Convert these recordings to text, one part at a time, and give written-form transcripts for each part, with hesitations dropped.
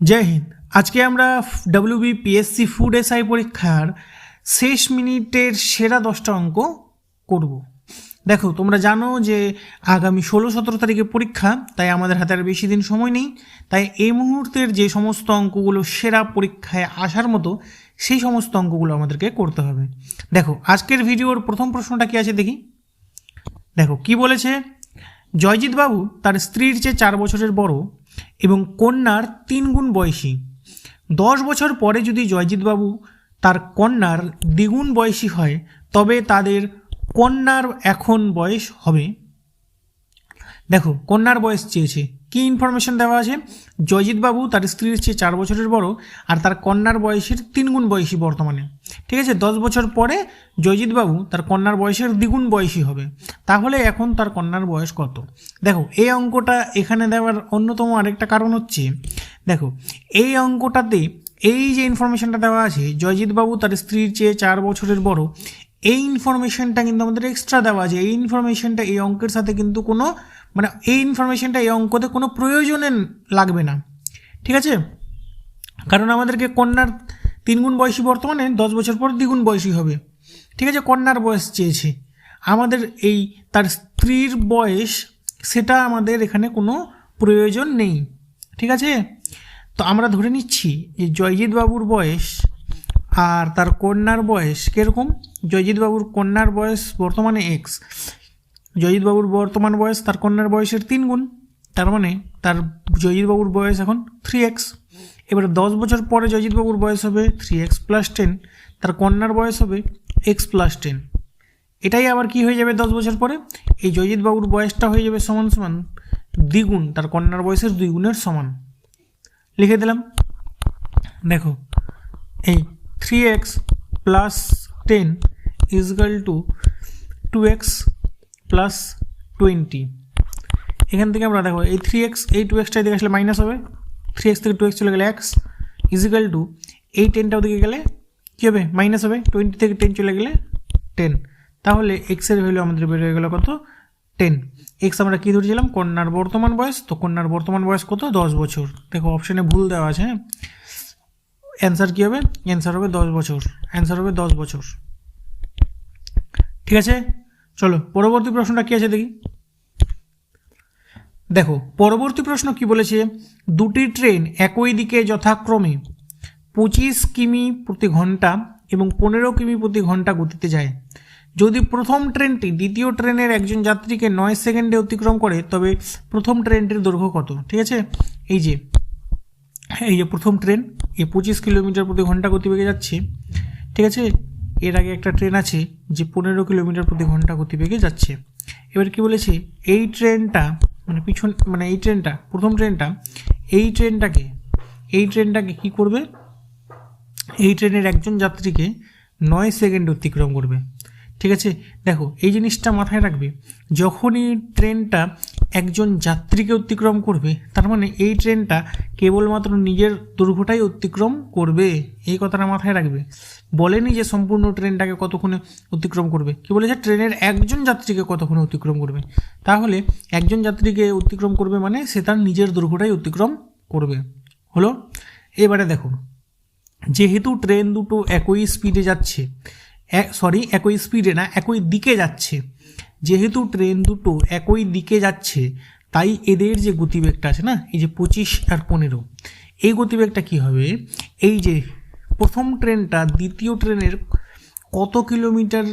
জয় হিন্দ। আজকে আমরা WBPSC food SI পরীক্ষার শেষ মিনিটের সেরা 10টা অঙ্ক করব। দেখো, তোমরা জানো যে আগামী 16-17 তারিখে পরীক্ষা, তাই আমাদের হাতে আর বেশি দিন সময় নেই। তাই এই মুহূর্তের যে সমস্ত অঙ্কগুলো সেরা পরীক্ষায় আসার মতো, সেই সমস্ত অঙ্কগুলো আমাদেরকে করতে হবে। দেখো, আজকের ভিডিওর প্রথম প্রশ্নটা কি আছে দেখি। দেখো কি বলেছে, জয়জিৎ বাবু তার স্ত্রীর চেয়ে 4 বছরের বড় এবং কন্যার 3 গুণ বয়সী। 10 বছর পরে যদি জয়জিৎ বাবু তার কন্যার দ্বিগুণ বয়সী হয়, তবে তাদের কন্যার এখন বয়স হবে। দেখো, কন্যার বয়স চেয়েছে, কি ইনফরমেশন দেওয়া আছে? জয়জিৎ বাবু তার স্ত্রীর চেয়ে 4 বছরের বড় আর তার কন্যার বয়সের 3 গুণ বয়সী বর্তমানে। ঠিক আছে, 10 বছর পরে জয়জিৎ বাবু তার কন্যার বয়সের দ্বিগুণ বয়সী হবে। তাহলে এখন তার কন্যার বয়স কত? দেখো, এই অঙ্কটা এখানে দেওয়ার অন্যতম আরেকটা কারণ হচ্ছে, দেখো এই অঙ্কটাতে এই যে ইনফরমেশনটা দেওয়া আছে, জয়জিৎ বাবু তার স্ত্রীর চেয়ে 4 বছরের বড়, এই ইনফরমেশনটা কিন্তু আমাদের এক্সট্রা দেওয়া আছে। এই ইনফরমেশনটা এই অঙ্কের সাথে কিন্তু কোনো এই ইনফরমেশনটা এই অঙ্কতে কোনো প্রয়োজনে লাগবে না। ঠিক আছে, কারণ আমাদেরকে কন্যার 3 গুণ বয়সী বর্তমানে 10 বছর পর দ্বিগুণ বয়সী হবে। ঠিক আছে, কন্যার বয়স চেয়েছে, আমাদের এই তার স্ত্রীর বয়স সেটা আমাদের এখানে কোনো প্রয়োজন নেই। ঠিক আছে, তো আমরা ধরে নিচ্ছি যে জয়জিৎ বাবুর বয়স আর তার কন্যার বয়স কীরকম। জয়জিৎ বাবুর কন্যার বয়স বর্তমানে এক্স, জয়জিৎ বাবুর বর্তমান বয়স তার কন্যার বয়সের 3 গুণ, তার মানে তার জয়জিৎ বাবুর বয়স এখন 3x। এবারে 10 বছর পরে জয়জিৎ বাবুর বয়স হবে 3x + 10, তার কন্যার বয়স হবে x + 10। এটাই আবার কি হয়ে যাবে 10 বছর পরে? এই জয়জিৎ বাবুর বয়সটা হয়ে যাবে সমান সমান দ্বিগুণ তার কন্যার বয়সের 2 গুণের সমান। লিখে দিলাম। দেখো, এই 3x + 10 = 2x + 20। এখান থেকে আমরা দেখো এই 3x এই 2xটা এদিকে আসলে মাইনাস হবে, 3x থেকে 2x চলে গেলে x = এই 10টা ওদিকে গেলে কী হবে? মাইনাস হবে। 20 থেকে 10 চলে গেলে 10। তাহলে এক্সের ভ্যালু আমাদের বের হয়ে গেল কত? 10। এক্স আমরা কী ধরেছিলাম? কন্যার বর্তমান বয়স। তো কন্যার বর্তমান বয়স কত? 10 বছর। দেখো অপশানে ভুল দেওয়া আছে, হ্যাঁ। অ্যান্সার কী হবে? অ্যান্সার হবে 10 বছর। অ্যান্সার হবে 10 বছর। ঠিক আছে, চলো পরবর্তী প্রশ্নটা কী আছে দেখি। দেখো, পরবর্তী প্রশ্ন কি বলেছে, দুটি ট্রেন একই দিকে যথাক্রমে 25 কিমি প্রতি ঘন্টা এবং 15 কিমি প্রতি ঘন্টা গতিতে যায়। যদি প্রথম ট্রেনটি দ্বিতীয় ট্রেনের একজন যাত্রীকে 9 সেকেন্ডে অতিক্রম করে, তবে প্রথম ট্রেনটির দৈর্ঘ্য কত? ঠিক আছে, এই যে প্রথম ট্রেন, 25 কিলোমিটার প্রতি ঘন্টা গতিবেগে যাচ্ছে। ঠিক আছে, এর আগে একটা ট্রেন আছে যে 15 কিলোমিটার প্রতি ঘন্টা গতিবেগে যাচ্ছে। এবার কি বলেছে, এই ট্রেনটা এই ট্রেনটা প্রথম ট্রেনটা এই ট্রেনটাকে কি করবে? এই ট্রেনের একজন যাত্রীকে 9 সেকেন্ডে অতিক্রম করবে। ঠিক আছে, দেখো এই জিনিসটা মাথায় রাখবে, যখনই ট্রেনটা একজন যাত্রীকে অতিক্রম করবে, তার মানে এই ট্রেনটা কেবলমাত্র নিজের দৈর্ঘ্যটাই অতিক্রম করবে। এই কথাটা মাথায় রাখবে। বলেনি যে সম্পূর্ণ ট্রেনটাকে কতক্ষণে অতিক্রম করবে, কি বলেছে? ট্রেনের একজন যাত্রীকে কতক্ষণে অতিক্রম করবে। তাহলে একজন যাত্রীকে অতিক্রম করবে মানে সে তার নিজের দৈর্ঘ্যটাই অতিক্রম করবে। হলো? এবারে দেখো, যেহেতু ট্রেন দুটো একই স্পিডে যাচ্ছে, একই স্পিডে না, একই দিকে যাচ্ছে, যেহেতু ট্রেন দুটো একই দিকে যাচ্ছে, তাই এদের যে গতিবেগটা আছে না, এই যে 25 আর 15, এই গতিবেগটা কি হবে? এই যে প্রথম ট্রেনটা দ্বিতীয় ট্রেনের কত কিলোমিটার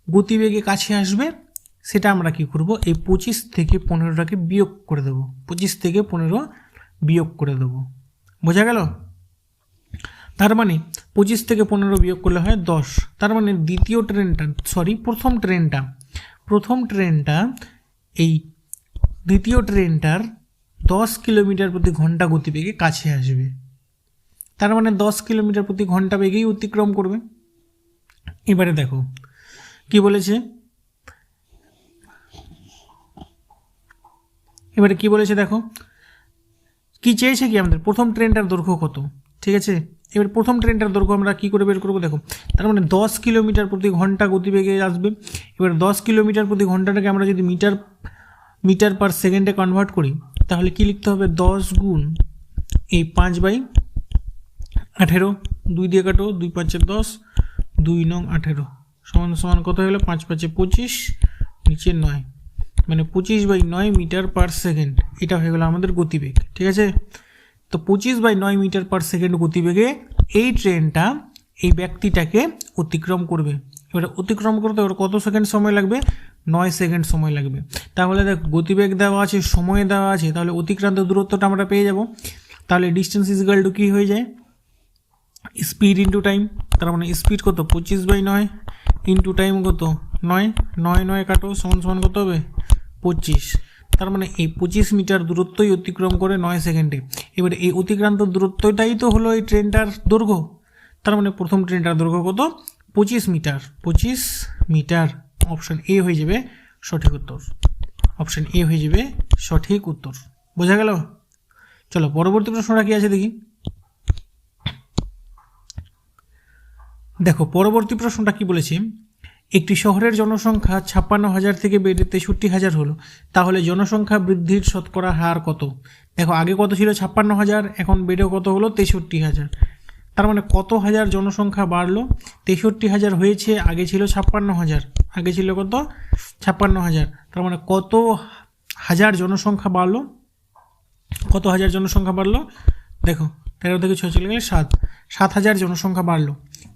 গতিবেগে কাছে আসবে, সেটা আমরা কি করব? এই 25 থেকে 15টাকে বিয়োগ করে দেবো। 25 থেকে 15 বিয়োগ করে দেবো। বোঝা গেল? তার মানে 25 থেকে 15 বিয়োগ করলে হয় 10। তার মানে প্রথম ট্রেনটা এই দ্বিতীয় ট্রেনটার 10 কিলোমিটার প্রতি ঘন্টা গতিবেগে কাছে আসবে। তার মানে 10 কিলোমিটার প্রতি ঘন্টা বেগেই অতিক্রম করবে। এবারে দেখো কি বলেছে, দেখো কি চেয়েছে, কি আমাদের প্রথম ট্রেনটার দৈর্ঘ্য কত। ঠিক আছে, এবার প্রথম ট্রেনটার দৈর্ঘ্য আমরা কী করে বের করবো? দেখো, তার মানে 10 কিলোমিটার প্রতি ঘন্টা গতিবেগে আসবে। এবার 10 কিলোমিটার প্রতি ঘন্টাটাকে আমরা যদি মিটার পার সেকেন্ডে কনভার্ট করি, তাহলে কি লিখতে হবে? 10 গুণ এই 5/18, 2 দিয়ে কাটো, 2 5 10, 2 9 18 সমান সমান কত হলো? 5 5 25, নিচে 9, মানে 25/9 মিটার পার সেকেন্ড। এটা হয়ে গেল আমাদের গতিবেগ। ঠিক আছে, তো 25/9 মিটার পার সেকেন্ড গতিবেগে এই ট্রেনটা এই ব্যক্তিটাকে অতিক্রম করবে। এবার অতিক্রম করতে ওর কত সেকেন্ড সময় লাগবে? 9 সেকেন্ড সময় লাগবে। তাহলে দেখ, গতিবেগ দেওয়া আছে, সময় দেওয়া আছে, তাহলে অতিক্রান্ত দূরত্বটা আমরা পেয়ে যাব। তাহলে ডিস্টেন্স ইজ ইকুয়াল টু কী হয়ে যায়? Speed into time. তার মানে স্পিড কত? 25/9 ইন্টু টাইম কত? 9, 9 9 কাটো, সমান সমান কত হবে? 25। তার মানে এই 25 মিটার দূরত্বই অতিক্রম করে 9 সেকেন্ডে। এবার এই অতিক্রান্ত দূরত্বটাই তো হলো এই ট্রেনটার দৈর্ঘ্য। তার মানে প্রথম ট্রেনটার দৈর্ঘ্য কত? 25 মিটার। 25 মিটার। অপশান এ হয়ে যাবে সঠিক উত্তর। অপশান এ হয়ে যাবে সঠিক উত্তর। বোঝা গেল? চলো পরবর্তী প্রশ্নটা কি আছে দেখি। দেখো পরবর্তী প্রশ্নটা কি বলেছে, একটি শহরের জনসংখ্যা 56,000 থেকে বেড়ে 63,000 হলো, তাহলে জনসংখ্যা বৃদ্ধির শতকরা হার কত? দেখো আগে কত ছিল? 56,000, এখন বেড়ে কত হলো? 63,000। তার মানে কত হাজার জনসংখ্যা বাড়লো? 63,000 হয়েছে, আগে ছিল 56,000, আগে ছিল কত? 56,000। তার মানে কত হাজার জনসংখ্যা বাড়লো? কত হাজার জনসংখ্যা বাড়লো? দেখো 13 থেকে 6 চলে গেলে 7, 7,000 জনসংখ্যা বাড়লো।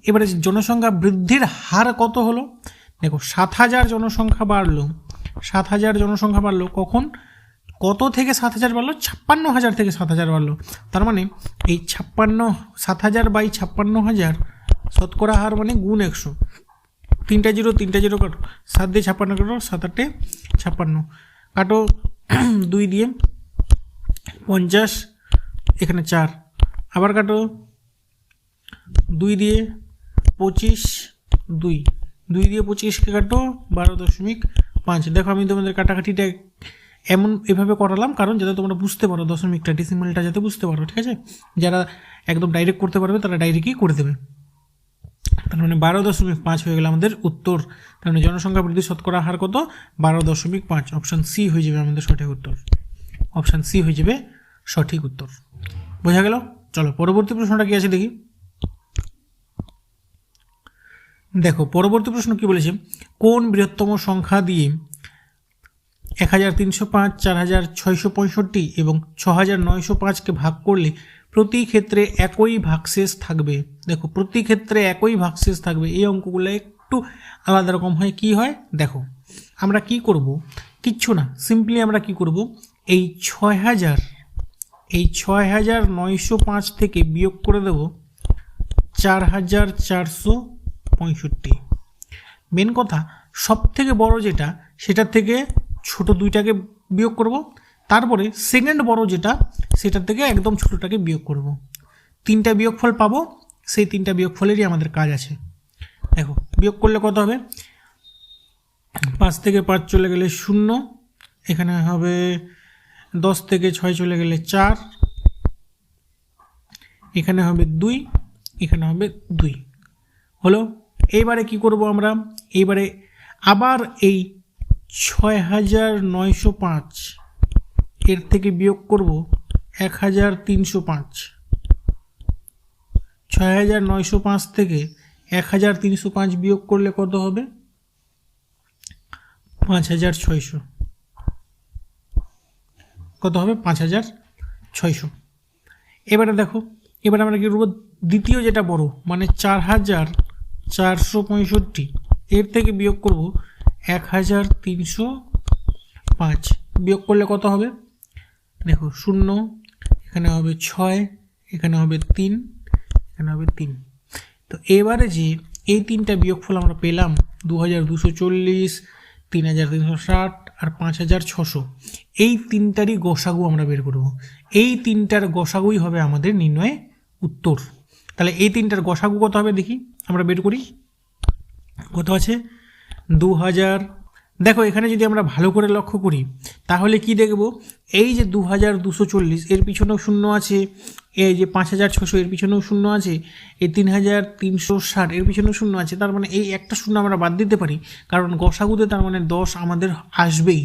এবারে জনসংখ্যা বৃদ্ধির হার কত হলো? দেখো 7,000 জনসংখ্যা বাড়লো, 7,000 জনসংখ্যা বাড়লো কখন? কত থেকে 7,000 বাড়লো? 56,000 থেকে 7,000 বাড়লো। তার মানে এই 7,000/56,000 শতকরা হার মানে গুণ 100। 3টা জিরো কাটো, 7 দিয়ে 56 কাটো, 7 8 56 কাটো, 2 দিয়ে 50, এখানে 4 আবার কাটো, 2 দিয়ে 25, 2 দিয়ে 25কে কাটো, 12.5। দেখো আমি তোমাদের কাটাকাটিটা এভাবে করালাম কারণ যাতে তোমরা বুঝতে পারো দশমিকটা, ডেসিমালটা যাতে বুঝতে পারো। ঠিক আছে, যারা একদম ডাইরেক্ট করতে পারবে তারা ডাইরেক্টই করে দেবে। তার মানে 12.5 হয়ে গেল আমাদের উত্তর। তার মানে জনসংখ্যা বৃদ্ধি শতকরা হার কত? 12.5। অপশান সি হয়ে যাবে আমাদের সঠিক উত্তর। অপশান সি হয়ে যাবে সঠিক উত্তর। বোঝা গেল? চলো পরবর্তী প্রশ্নটা কি আছে দেখি। দেখো পরবর্তী প্রশ্ন কি বলেছে, কোন বৃহত্তম সংখ্যা দিয়ে 1,305, 4,665 এবং 6,905কে ভাগ করলে প্রতি ক্ষেত্রে একই ভাগশেষ থাকবে? দেখো প্রতি ক্ষেত্রে একই ভাগশেষ থাকবে, এই অঙ্কগুলো একটু আলাদা রকম হয়। কি হয় দেখো, আমরা কি করব, কিচ্ছু না, সিম্পলি আমরা কি করব, এই 6,905 থেকে বিয়োগ করে দেব 4,465। মেন কথা, সব থেকে বড় যেটা সেটার থেকে ছোট দুইটাকে বিয়োগ করব, তারপরে সেকেন্ড বড় যেটা সেটার থেকে একদম ছোটটাকে বিয়োগ করব। 3টা বিয়োগফল পাবো, সেই 3টা বিয়োগফলেরই আমাদের কাজ আছে। দেখো বিয়োগ করলে কত হবে? 5 থেকে 5 চলে গেলে 0, এখানে হবে 10 থেকে 6 চলে গেলে 4, এখানে হবে 2, এখানে হবে 2 হলো। এইবারে কি করব আমরা? এইবারে আবার এই 6,905 এর থেকে বিয়োগ করব 1,305। 6,905 থেকে 1,305 বিয়োগ করলে কত হবে? 5,600। কত হবে? 5,600। এবারে দেখো, এবারে আমরা কি করব, দ্বিতীয় যেটা বড় মানে 4,465 এর থেকে বিয়োগ করব 1,305। বিয়োগ করলে কত হবে? দেখো 0, এখানে হবে 6, এখানে হবে 3, এখানে হবে 3। তো এবারে যে এই 3টা বিয়োগফল আমরা পেলাম 2,240, 3,360 আর 5,600, এই 3টারই গসাগু আমরা বের করব। এই 3টার গসাগুই হবে আমাদের নির্ণয় উত্তর। তাহলে এই 3টার গসাগু কত হবে দেখি, আমরা বের করি। কত আছে? 2,000। দেখো এখানে যদি আমরা ভালো করে লক্ষ্য করি তাহলে কি দেখব, এই যে 2,240 এর পিছনেও 0 আছে, এই যে 5,600 এর পিছনেও 0 আছে, এই 3,360 এর পিছনেও 0 আছে। তার মানে এই একটা 0 আমরা বাদ দিতে পারি, কারণ গসাগুতে তার মানে 10 আমাদের আসবেই,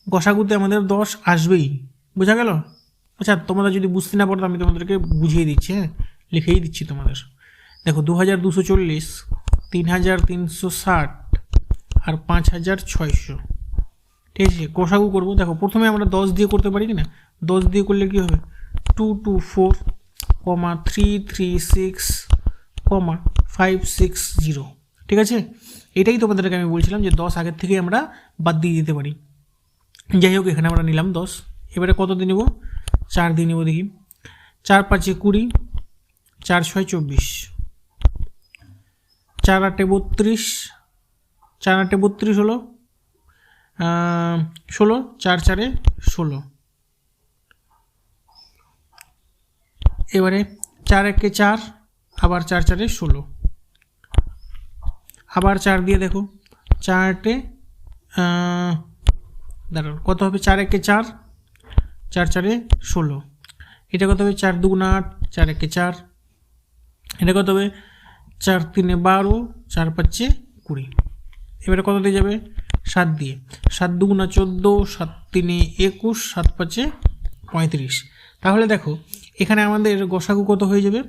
গসাগুতে আমাদের 10 আসবেই। বোঝা গেল? আচ্ছা, তোমরা যদি বুঝতে না পারো আমি তোমাদেরকে বুঝিয়ে দিচ্ছি, হ্যাঁ, লিখেই দিচ্ছি তোমাদের। দেখো 2240, 3360 আর 5600, ঠিক আছে। গোসাগু করবো। দেখো প্রথমে আমরা 10 দিয়ে করতে পারি কি না? 10 দিয়ে করলে কি হবে? 224, 336, 560, ঠিক আছে। এটাই তোমাদেরকে আমি বলছিলাম যে 10 আগের থেকে আমরা বাদ দিয়ে দিতে পারি। যাই হোক, এখানে আমরা নিলাম 10। এবারে কত দিয়ে নেব? 4 দিয়ে নেব। দেখি, 4 5 20, 4 6 24, 4 8 32, 4 8 32 হলো 16, 4 4 16। এবারে 4 1 4, আবার 4 4 16, আবার 4 দিয়ে দেখো, 4 8 দাঁড়ান, কত হবে? 4 1 4, 4 4 16। এটা কত হবে? 4 2 8, 4 1 4। এটা কত হবে? 4 3 12, 4 5 20। এবারে কত দিয়ে যাবে? 7 দিয়ে। 7 2 14, 7 3 21, 7 5 35। তাহলে দেখো এখানে আমাদের গসাগু কত হয়ে যাবে?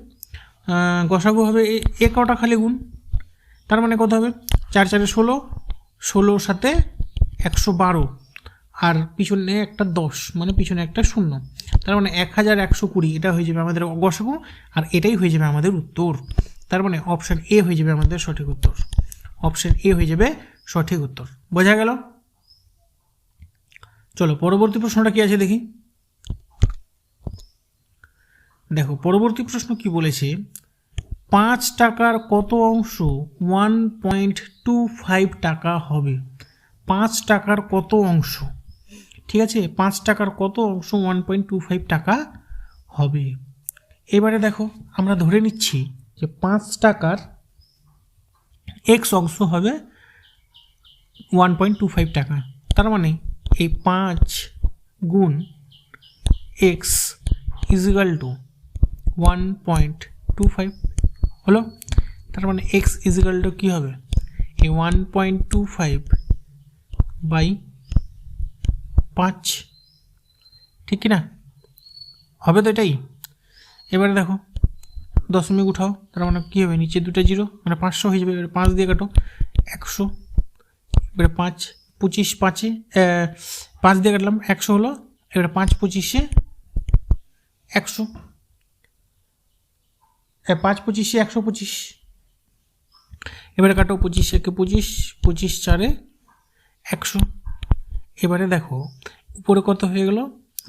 গসাগু হবে এ কটা খালি গুণ, তার মানে কত হবে? 4 4 16, 16 7 112, আর পিছনে একটা 10, মানে পিছনে একটা 0, তার মানে 1120। এটা হয়ে যাবে আমাদের গসাগু, আর এটাই হয়ে যাবে আমাদের উত্তর। তার মানে অপশান এ হয়ে যাবে আমাদের সঠিক উত্তর। অপশান এ হয়ে যাবে সঠিক উত্তর। বোঝা গেল? চলো পরবর্তী প্রশ্নটা কি আছে দেখি। দেখো পরবর্তী প্রশ্ন কি বলেছে? 5 টাকার কত অংশ 1.25 টাকা হবে? 5 টাকার কত অংশ? ঠিক আছে, 5 টাকার কত অংশ 1.25 টাকা হবে? এবারে দেখো আমরা ধরে নিচ্ছি যে 5 টাকার এক্স অংশ হবে 1.25 টাকা। তার মানে এই 5 গুণ এক্স ইজিক্যাল টু 1.25 হলো। তার মানে এক্স ইজিক্যাল টু কী হবে? এই 1.25 বাই 5, ঠিক কি না? হবে তো এটাই। এবারে দেখো দশমিক উঠাও, তার মানে কী হবে? নিচে 2টা 0, মানে 500 হয়ে যাবে। এবারে 5 দিয়ে কাটো, 100। এবারে 5 25 5-এ 5 দিয়ে কাটলাম, 100 হলো। এবারে 5 25-এ 100, 5 25-এ 125। এবারে কাটো 25 1 25, 25 4-এ 100। এবারে দেখো উপরে কত হয়ে গেল?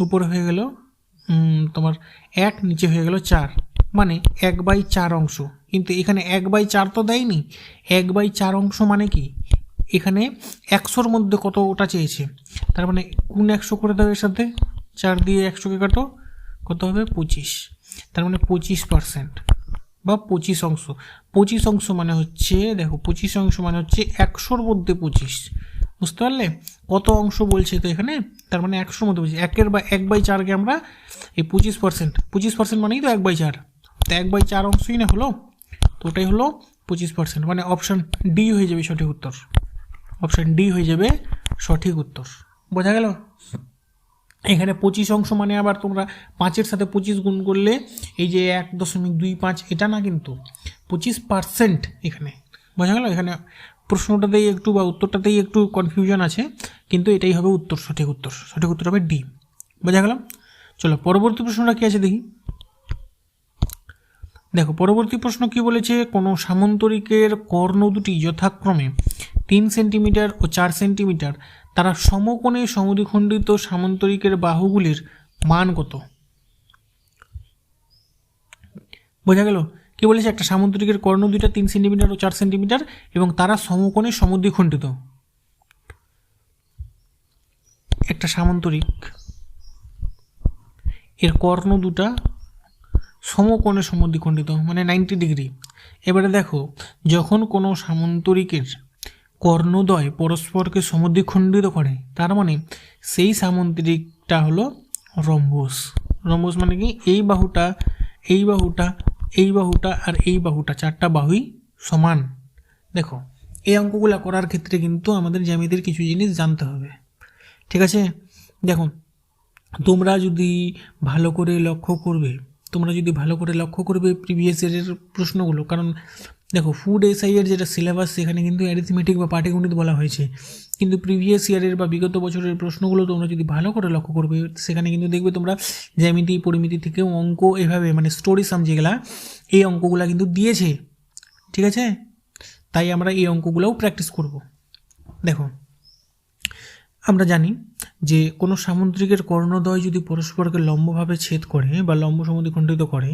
উপরে হয়ে গেল তোমার 1, নিচে হয়ে গেল 4, মানে 1/4 অংশ। কিন্তু এখানে 1/4 তো দেয়নি। 1/4 অংশ মানে কি? এখানে 100-র মধ্যে কতটা চেয়েছে, তার মানে কোন 100 করে দেবে এর সাথে? 4 দিয়ে 100-কে কাটো, কত হবে? 25। তার মানে 25% বা 25 অংশ। 25 অংশ মানে হচ্ছে, দেখো 25 অংশ মানে হচ্ছে 100-র মধ্যে 25। বুঝতে পারলে কত অংশ বলছে তো এখানে? তার মানে 100-র মধ্যে 25। 1/4-কে আমরা এই 25% মানেই তো 1/4, তো 1/4 অংশই না হলো, তো ওটাই হলো 25%। মানে অপশান ডি হয়ে যাবে সঠিক উত্তর। অপশান ডি হয়ে যাবে সঠিক উত্তর। বোঝা গেল? এখানে 25 অংশ মানে আবার তোমরা 5-এর সাথে 25 গুণ করলে এই যে 1.25, এটা না, কিন্তু 25% এখানে। বোঝা গেল? এখানে প্রশ্নটাতেই একটু বা উত্তরটাতেই একটু কনফিউশন আছে, কিন্তু এটাই হবে উত্তর, সঠিক উত্তর। সঠিক উত্তর হবে ডি। বোঝা গেল? চলো পরবর্তী প্রশ্নটা কী আছে দেখি। দেখো পরবর্তী প্রশ্ন কি বলেছে? কোনো সামন্তরিকের কর্ণ দুটি যথাক্রমে 3 সেন্টিমিটার ও 4 সেন্টিমিটার, তারা সমকোণে সমদ্বিখণ্ডিত সামন্তরিকের বাহুগুলির মান কত? বোঝা গেল? কি বলেছে? একটা সামন্তরিকের কর্ণ দুইটা 3 সেন্টিমিটার ও 4 সেন্টিমিটার এবং তারা সমকোণে সমদ্বিখণ্ডিত। একটা সামন্তরিক এর কর্ণ দুটা সমকোণে সমদ্বিখণ্ডিত, মানে 90 ডিগ্রি। এবারে দেখো যখন কোনো সামন্তরিকের কর্ণদ্বয় পরস্পরকে সমদ্বিখণ্ডিত করে, তার মানে সেই সামন্তরিকটা হলো রম্বস। রম্বস মানে কি? এই বাহুটা, এই বাহুটা, এই বাহুটা আর এই বাহুটা, 4টা বাহুই সমান। দেখো এই অঙ্কগুলো করার ক্ষেত্রে কিন্তু আমাদের জ্যামিতির কিছু জিনিস জানতে হবে, ঠিক আছে? দেখুন তোমরা যদি ভালো করে লক্ষ্য করবে প্রিভিয়াস ইয়ারের প্রশ্নগুলো, কারণ দেখো ফুড এসআই এর যেটা সিলেবাস সেখানে কিন্তু অ্যারিথমেটিক বা পাটিগণিত বলা হয়েছে, কিন্তু প্রিভিয়াস ইয়ারের বা বিগত বছরের প্রশ্নগুলো তোমরা যদি ভালো করে লক্ষ্য করবে সেখানে কিন্তু দেখবে তোমরা জ্যামিতি পরিমিতি থেকেও অঙ্ক এভাবে মানে স্টোরি সাম যেগুলা এই অঙ্কগুলা কিন্তু দিয়েছে, ঠিক আছে। তাই আমরা এই অঙ্কগুলোও প্র্যাকটিস করব। দেখো আমরা জানি যে কোনো সামুদ্রিকের কর্ণদ্বয় যদি পরস্পরকে লম্বভাবে ছেদ করে বা লম্ব সমদ্বিখণ্ডিত করে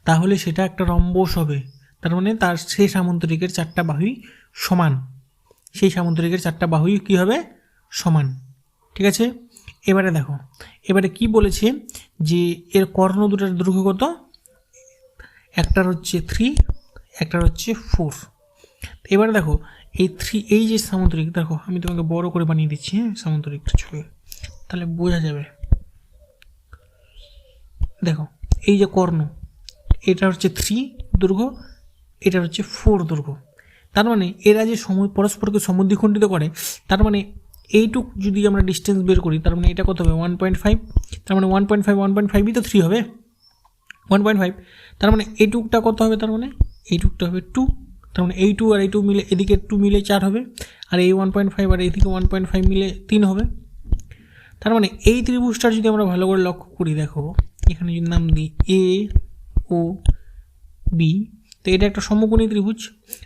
তাহলে সেটা একটা রম্বস হবে। তার মানে সেই সামুদ্রিকের চারটা বাহুই সমান, কী হবে? সমান, ঠিক আছে। এবারে দেখো, এবারে কি বলেছে যে এর কর্ণ দুটার দৈর্ঘ্য কত? একটার হচ্ছে 3, একটার হচ্ছে 4। এবারে দেখো এই যে সামুদ্রিক, দেখো আমি তোমাকে বড় করে বানিয়ে দিচ্ছি, হ্যাঁ, সামুদ্রিকটা ছবি, তাহলে বোঝা যাবে। দেখো এই যে কর্ণ, এটা হচ্ছে 3 দৈর্ঘ্য, এটা হচ্ছে 4 দৈর্ঘ্য। তার মানে এরা যে পরস্পরকে সমদ্বিখণ্ডিত করে, তার মানে এইটুক যদি আমরা ডিস্টেন্স বের করি, তার মানে এটা কত হবে? 1.5। তার মানে 1.5ই তো 3 হবে, 1.5। তার মানে এইটুকটা কত হবে? তার মানে এইটুকটা হবে 2। তার মানে এই 2 আর এই 2 মিলে, এদিকে 2 মিলে 4 হবে, আর এই 1.5 আর এইদিকে 1.5 মিলে 3 হবে। তার মানে এই ত্রিভুজটার যদি আমরা ভালো করে লক্ষ্য করি, দেখো এখানে যদি নাম দিই AOB, তো এটা একটা সমকোণী ত্রিভুজ।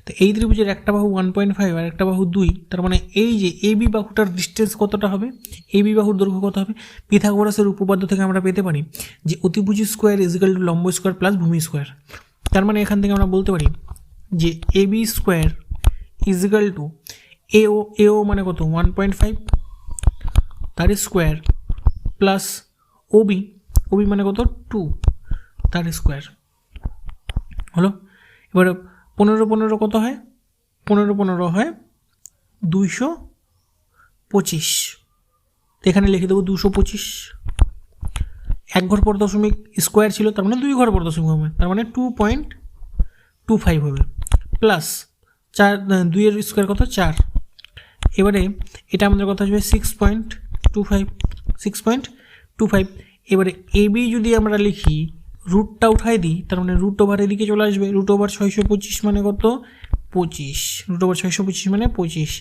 তো এই ত্রিভুজের একটা বাহু 1.5 আর একটা বাহু 2, তার মানে এই যে AB বাহুটার ডিস্টেন্স কতটা হবে? AB বাহুর দৈর্ঘ্য কত হবে? পিথাগোরাসের উপপাদ্য থেকে আমরা পেতে পারি যে অতিভুজ স্কোয়ার ইজিক্যাল টু লম্ব স্কোয়ার প্লাস ভূমি স্কোয়ার। তার মানে এখান থেকে আমরা বলতে পারি যে AB square equal to AO মানে কত? 1.5 তার স্কোয়ার প্লাস OB মানে কত? 2 তার স্কোয়ার হলো। এবারে 15 কত হয়? 15 হয় 225। এখানে লিখে দেবো 225। 1 ঘর পর দশমিক স্কোয়ার ছিল, তার মানে 2 ঘর পর দশমিক হবে, তার মানে 2.25 হবে, প্লাস 4, 2 এর স্কোয়ার কত? 4। এবারে এটা আমাদের কথা আসবে 6.25। এবারে AB যদি আমরা লিখি, রুটটা উঠাই দিই, তার মানে রুট ওভার এদিকে চলে আসবে, রুট ওভার 625 মানে কত? 25। রুট ওভার 625 মানে 25।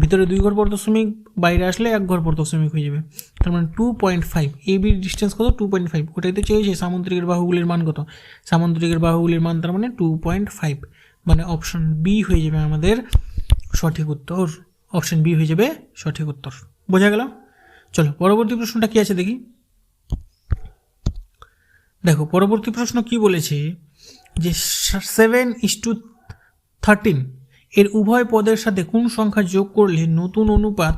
ভিতরে 2 ঘর পর দশমিক, বাইরে আসলে 1 ঘর পর দশমিক হয়ে যাবে, তার মানে 2.5। এবির ডিস্টেন্স কত? 2.5। ওটাই তো চেয়েছে সামুদ্রিকের বাহুগুলির মান কত? সামুদ্রিকের বাহুগুলির মান তার মানে 2.5, মানে অপশন বি হয়ে যাবে আমাদের সঠিক উত্তর। অপশন বি হয়ে যাবে সঠিক উত্তর। বোঝা গেল? চলো পরবর্তী প্রশ্নটা কি আছে দেখি। দেখো পরবর্তী প্রশ্ন কি বলেছে যে 7:13 এর উভয় পদের সাথে কোন সংখ্যা যোগ করলে নতুন অনুপাত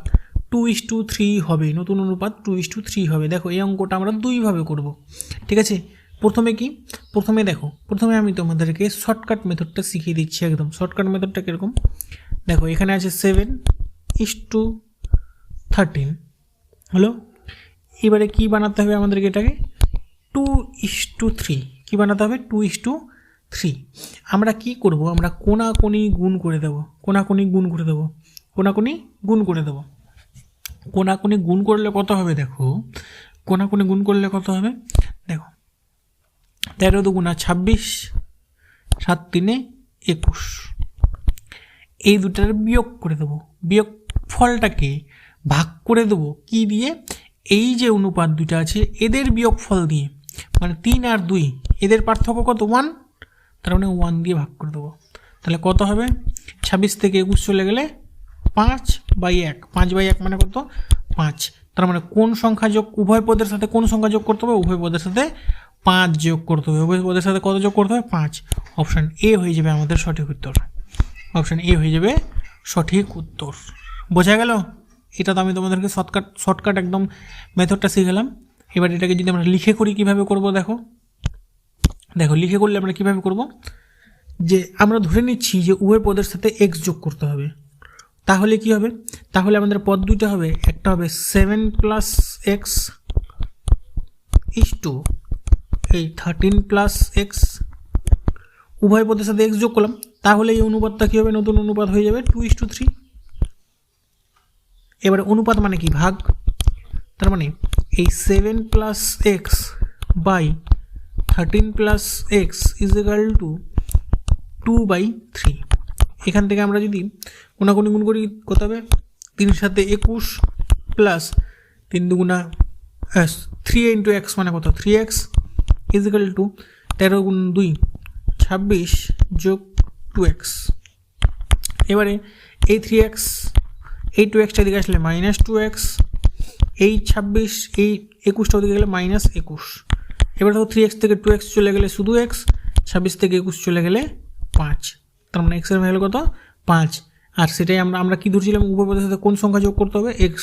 2:3 হবে? নতুন অনুপাত 2:3 হবে। দেখো এই অঙ্কটা আমরা দুইভাবে করব, ঠিক আছে। প্রথমে আমি তোমাদেরকে শর্টকাট মেথডটা শিখিয়ে দিচ্ছি একদম। শর্টকাট মেথডটা কীরকম? দেখো এখানে আছে 7:13 হলো। এবারে কি বানাতে হবে আমাদেরকে? এটাকে 2:3 কি বানাতে হবে? 2:3। আমরা কি করব? আমরা কোনাকুনি গুণ করে দেব। কোনাকুনি গুণ করলে কত হবে? দেখো কোনাকুনি গুণ করলে কত হবে? দেখো 13 দুগুণা 26, 7 3 21। এই দুটার বিয়োগ করে দেবো। বিয়োগ ফলটাকে ভাগ করে দেবো কি দিয়ে? এই যে অনুপাত দুটা আছে এদের বিয়োগ ফল দিয়ে, মানে 3 আর 2 এদের পার্থক্য কত? 1, তার মানে 1 দিয়ে ভাগ করে দেবো। তাহলে কত হবে? 26 থেকে 21 চলে গেলে 5/1। 5/1 মানে কত? 5। তার মানে কোন সংখ্যা যোগ, উভয় পদের সাথে কোন সংখ্যা যোগ করতে হবে? উভয় পদের সাথে 5 যোগ করতে হবে। উভয় পদের সাথে কত যোগ করতে হবে? 5। অপশান এ হয়ে যাবে আমাদের সঠিক উত্তর। অপশান এ হয়ে যাবে সঠিক উত্তর। বোঝা গেল? এটা তো আমি তোমাদেরকে শর্টকাট একদম মেথডটা শিখালাম। এবার এটাকে যদি আমরা লিখে করি কীভাবে করব? দেখো লিখে করলে আমরা কীভাবে করব? যে আমরা ধরে নিচ্ছি যে উভয় পদের সাথে x যোগ করতে হবে। তাহলে কি হবে? তাহলে আমাদের পদ দুইটা হবে, একটা হবে 7 + x এই 13 + x। উভয় পদের সাথে x যোগ করলাম, তাহলে এই অনুপাতটা কী হবে? নতুন অনুপাত হয়ে যাবে 2:3। এবারে অনুপাত মানে কি? ভাগ। তার মানে এই 7 plus x by 13 plus x is equal to 2/3। এখান থেকে আমরা যদি কোনাকুনি গুণ করি কত হবে, 3 সাথে 21 প্লাস 3 দুগুণা 3 ইন্টু এক্স মানে কত 3x ইজ ইকাল টু 13 গুণ 2 26 যোগ 2x। এবারে এই 3x এই 2xটা দিকে আসলে মাইনাস 2x, এই 26 এই 21টা দিকে গেলে মাইনাস 21। এবার দেখো 3x থেকে 2x চলে গেলে শুধু x, 26 থেকে 21 চলে গেলে 5, তার মানে x এর ভ্যালু কত 5। আর সেটাই আমরা কি ধরছিলাম, উভয় পদের সাথে কোন সংখ্যা যোগ করতে হবে x,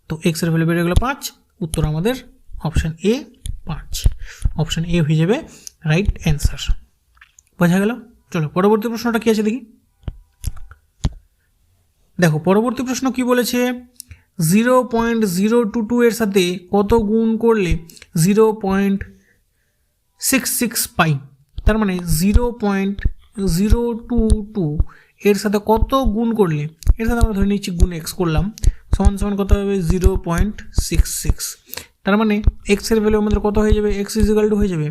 তো x এর ভ্যালু বেড়ে গেলো 5। উত্তর আমাদের অপশান এ 5, অপশান এ হয়ে যাবে রাইট অ্যান্সার। বোঝা গেল? চলো পরবর্তী প্রশ্নটা কি আছে দেখি। দেখো পরবর্তী প্রশ্ন কি বলেছে, 0.022 এর সাথে কত গুণ করলে 0.66 পাই। তার মানে 0.022 এর সাথে কত গুণ করলে, এর সাথে আমরা ধরে নিচ্ছি গুণ এক্স করলাম, সমান সমান কত হবে 0.66। তার মানে এক্স এর ভ্যালু আমাদের কত হয়ে যাবে, এক্স ইজ ইকুয়াল টু হয়ে যাবে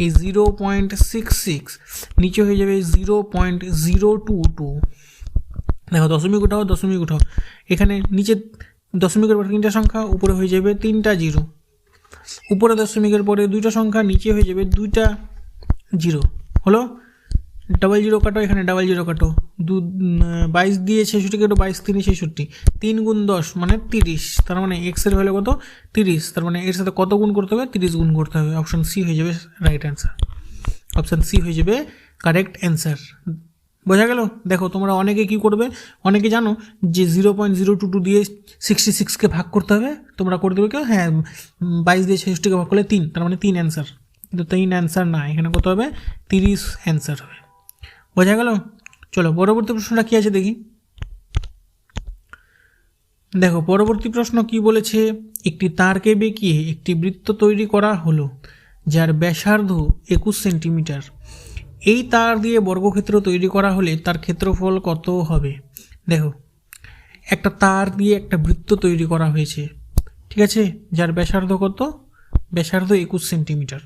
এই 0.66 নিচে হয়ে যাবে 0.022। দেখো দশমিক উঠাও, দশমিক উঠাও, এখানে নিচে দশমিকের পরে 3টা সংখ্যা, উপরে হয়ে যাবে 3টা জিরো, উপরে দশমিকের পরে 2টা সংখ্যা, নিচে হয়ে যাবে 2টা জিরো। হলো 00 কাটো, এখানে 00 কাটো, 22 দিয়ে 66 কাটো, 22 3 66, 3 গুণ 10 মানে 30। তার মানে এক্স এর ভ্যালু কত 30, তার মানে এর সাথে কত গুণ করতে হবে 30 গুণ করতে হবে। অপশান সি হয়ে যাবে রাইট অ্যান্সার, অপশান সি হয়ে যাবে কারেক্ট অ্যান্সার। বোঝা গেল? দেখো তোমরা অনেকে কি করবে, অনেকে জানো যে 0.022 দিয়ে 66কে ভাগ করতে হবে, তোমরা করে দেবে কেউ, হ্যাঁ 22 দিয়ে 66কে ভাগ করলে 3, তার মানে 3 অ্যান্সার, কিন্তু 3 অ্যান্সার না, এখানে কত হবে 30 অ্যান্সার হবে। বোঝা গেল? চলো পরবর্তী প্রশ্নটা কি আছে দেখি। দেখো পরবর্তী প্রশ্ন কি বলেছে, একটি তারকে বেঁকিয়ে একটি বৃত্ত তৈরি করা হলো যার ব্যাসার্ধ 21 সেন্টিমিটার। এই তার দিয়ে বর্গক্ষেত্র তৈরি করা হলে তার ক্ষেত্রফল কত হবে। দেখো একটা তার দিয়ে একটা বৃত্ত তৈরি করা হয়েছে, ঠিক আছে, যার ব্যাসার্ধ কত, ব্যাসার্ধ 21 সেন্টিমিটার।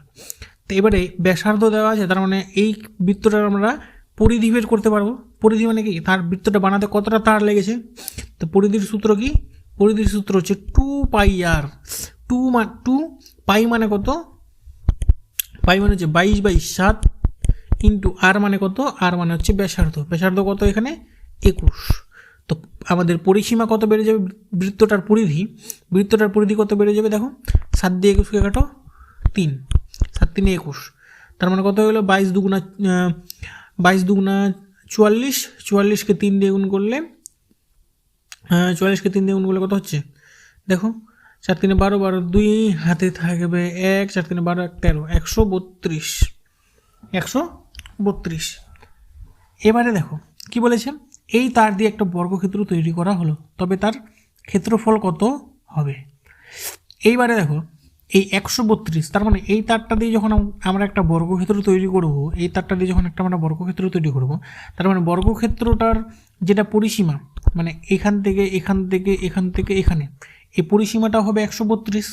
তো এবারে ব্যাসার্ধ দেওয়া আছে, তার মানে এই বৃত্তটার আমরা পরিধি বের করতে পারবো। পরিধি মানে কি, তার বৃত্তটা বানাতে কতটা তার লেগেছে। তো পরিধির সূত্র কি, পরিধির সূত্র হচ্ছে 2πr। 2 পাই মানে কত, পাই মানে হচ্ছে 22/7 ইন্টু আর মানে কত, আর মানে হচ্ছে ব্যাসার্ধ, ব্যাসার্ধ কত এখানে 21। তো আমাদের পরিসীমা কত বেড়ে যাবে, বৃত্তটার পরিধি, বৃত্তটার পরিধি কত বেড়ে যাবে, দেখো 7 দিয়ে 21কে কাটো 3, 7 3 21, তার মানে কত হলো 22 দুগুণা 44, 44কে 3 দিয়ে গুণ করলে 44কে 3 দিয়ে গুণ করলে কত হচ্ছে, দেখো 4 3 12, 12 2 হাতে থাকবে 1, 4 3 12 13, 132, 132। এবারে দেখো কি বলেছে, এই তার দিয়ে একটা বর্গক্ষেত্র তৈরি করা হলো, তবে তার ক্ষেত্রফল কত হবে। এইবারে দেখো এই 132, তার মানে এই তারটা দিয়ে যখন আমরা একটা বর্গক্ষেত্র তৈরি করব, এই তারটা দিয়ে যখন একটা আমরা বর্গক্ষেত্র তৈরি করব, তার মানে বর্গক্ষেত্রটার যেটা পরিসীমা, মানে এখান থেকে এখান থেকে এখান থেকে এখানে, এই পরিসীমাটা হবে 132।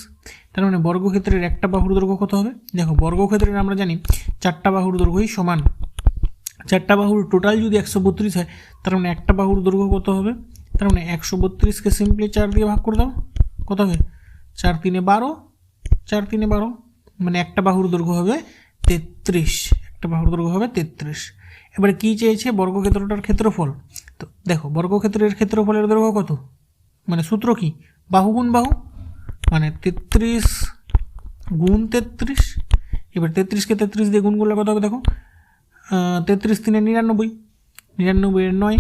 তার মানে বর্গক্ষেত্রের একটা বাহুর দৈর্ঘ্য কত হবে, দেখো বর্গক্ষেত্রের আমরা জানি 4টা বাহুর দৈর্ঘ্যই সমান, 4টা বাহুর টোটাল যদি 132 হয়, তার মানে একটা বাহুর দৈর্ঘ্য কত হবে, তার মানে 132কে সিম্পলি 4 দিয়ে ভাগ করে দাও, কত হবে 4 3 12, 4 3 12, মানে একটা বাহুর দৈর্ঘ্য হবে 33, একটা বাহুর দৈর্ঘ্য হবে 33। এবারে কি চেয়েছে, বর্গক্ষেত্রটার ক্ষেত্রফল। তো দেখো বর্গক্ষেত্রের ক্ষেত্রফলের দৈর্ঘ্য কত, মানে সূত্র কি, বাহু গুণ বাহু, মানে 33 গুণ 33। এবার 33কে 33 দিয়ে গুণ করলে কত হবে, দেখো 33 3 99, 99 এর 9,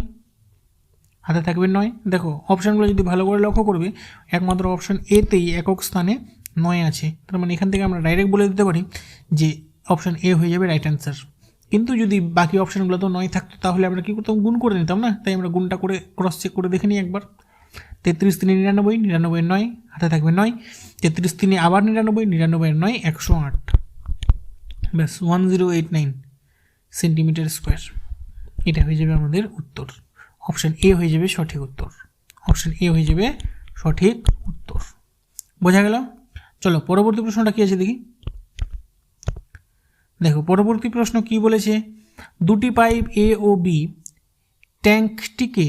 হাতে থাকবে 9। দেখো অপশানগুলো যদি ভালো করে লক্ষ্য করবে, একমাত্র অপশান এতেই একক স্থানে 9 আছে, তার মানে এখান থেকে আমরা ডাইরেক্ট বলে দিতে পারি যে অপশান এ হয়ে যাবে রাইট অ্যান্সার। কিন্তু যদি বাকি অপশানগুলো তো 9 থাকতো, তাহলে আমরা কী করতাম, গুণ করে নিতাম না, তাই আমরা গুণটা করে ক্রস চেক করে দেখে নিই একবার। 33 3 99, 99 এর 9, হাতে থাকবে 9, 33 3 আবার 99, 99 এর 9 108, ব্যাস 1089 সেন্টিমিটার স্কোয়ার। এটা হয়ে যাবে আমাদের উত্তর, অপশান এ হয়ে যাবে সঠিক উত্তর, অপশান এ হয়ে যাবে সঠিক উত্তর। বোঝা গেল? চলো পরবর্তী প্রশ্নটা কি আছে দেখি। দেখো পরবর্তী প্রশ্ন কি বলেছে, দুটি পাইপ এ ও বি ট্যাঙ্কটিকে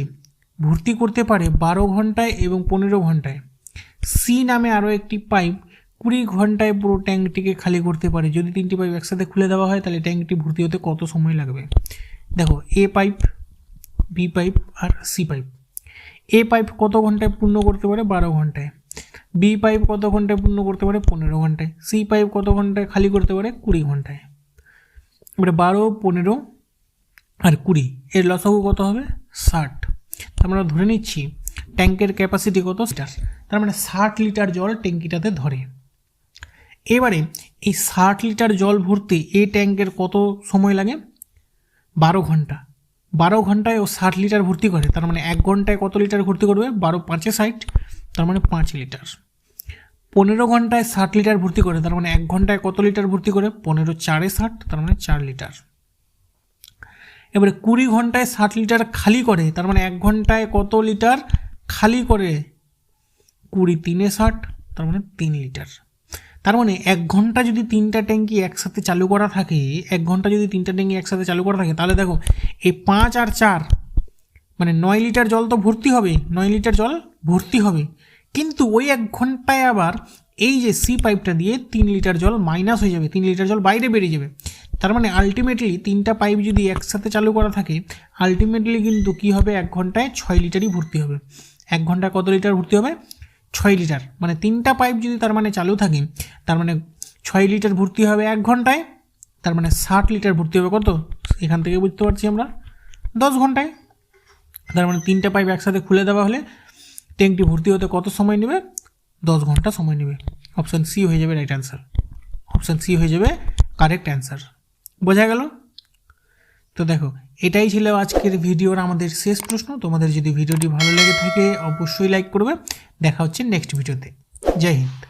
ভর্তি করতে পারে 12 ঘন্টায় এবং 15 ঘন্টায়। সি নামে আরও একটি পাইপ 20 ঘন্টায় পুরো ট্যাঙ্কটিকে খালি করতে পারে। যদি তিনটি পাইপ একসাথে খুলে দেওয়া হয় তাহলে ট্যাঙ্কটি ভর্তি হতে কত সময় লাগবে? দেখো এ পাইপ, বি পাইপ আর সি পাইপ। এ পাইপ কত ঘন্টায় পূর্ণ করতে পারে? 12 ঘন্টায়। বি পাইপ কত ঘন্টায় পূর্ণ করতে পারে? 15 ঘন্টায়। সি পাইপ কত ঘন্টায় খালি করতে পারে? 20 ঘন্টায়। এবারে 12, 15 আর 20 এর লসাগু কত হবে? 60। আমরা ধরে নিচ্ছি ট্যাঙ্কের ক্যাপাসিটি কত লিটার, তার মানে 60 লিটার জল ট্যাঙ্কিটাতে ধরে। এবারে এই 60 লিটার জল ভর্তি এই ট্যাঙ্কের কত সময় লাগে? 12 ঘন্টা। 12 ঘন্টায় ও 60 লিটার ভর্তি করে, তার মানে 1 ঘন্টায় কত লিটার ভর্তি করবে? 12 5 60, তার মানে 5 লিটার। 15 ঘন্টায় 60 লিটার ভর্তি করে, তার মানে 1 ঘন্টায় কত লিটার ভর্তি করে? 15 4 60, তার মানে 4 লিটার। এবারে 20 ঘন্টায় 60 লিটার খালি করে, তার মানে 1 ঘন্টায় কত লিটার খালি করে? 20 3 60, তার মানে 3 লিটার। তার মানে 1 ঘন্টা যদি 3টা ট্যাঙ্কি একসাথে চালু করা থাকে, 1 ঘন্টা যদি 3টা ট্যাঙ্কি একসাথে চালু করা থাকে, তাহলে দেখো এই 5 আর 4 মানে 9 লিটার জল তো ভর্তি হবে, 9 লিটার জল ভর্তি হবে। কিন্তু ওই 1 ঘন্টায় আবার এই যে সি পাইপটা দিয়ে 3 লিটার জল মাইনাস হয়ে যাবে, 3 লিটার জল বাইরে বেরিয়ে যাবে। তার মানে আলটিমেটলি 3টা পাইপ যদি একসাথে চালু করা থাকে, আলটিমেটলি কিন্তু কী হবে? 1 ঘন্টায় 6 লিটারই ভর্তি হবে। 1 ঘন্টায় কত লিটার ভর্তি হবে? 6 লিটার। মানে 3টা পাইপ যদি তার মানে চালু থাকে, তার মানে 6 লিটার ভর্তি হবে 1 ঘন্টায়, তার মানে 60 লিটার ভর্তি হবে কত? এখান থেকে বুঝতে পারছি আমরা 10 ঘন্টায়। তার মানে 3টা পাইপ একসাথে খুলে দেওয়া হলে ট্যাঙ্কটি ভর্তি হতে কত সময় নেবে? 10 ঘন্টা সময় নেবে। অপশান সি হয়ে যাবে রাইট অ্যান্সার। অপশান সি হয়ে যাবে কারেক্ট অ্যান্সার। বোঝা গেল? তো দেখো এটাই ছিল আজকের ভিডিওর আমাদের শেষ প্রশ্ন। তোমাদের যদি ভিডিওটি ভালো লেগে থাকে অবশ্যই লাইক করবে। দেখা হচ্ছে নেক্সট ভিডিওতে। জয় হিন্দ।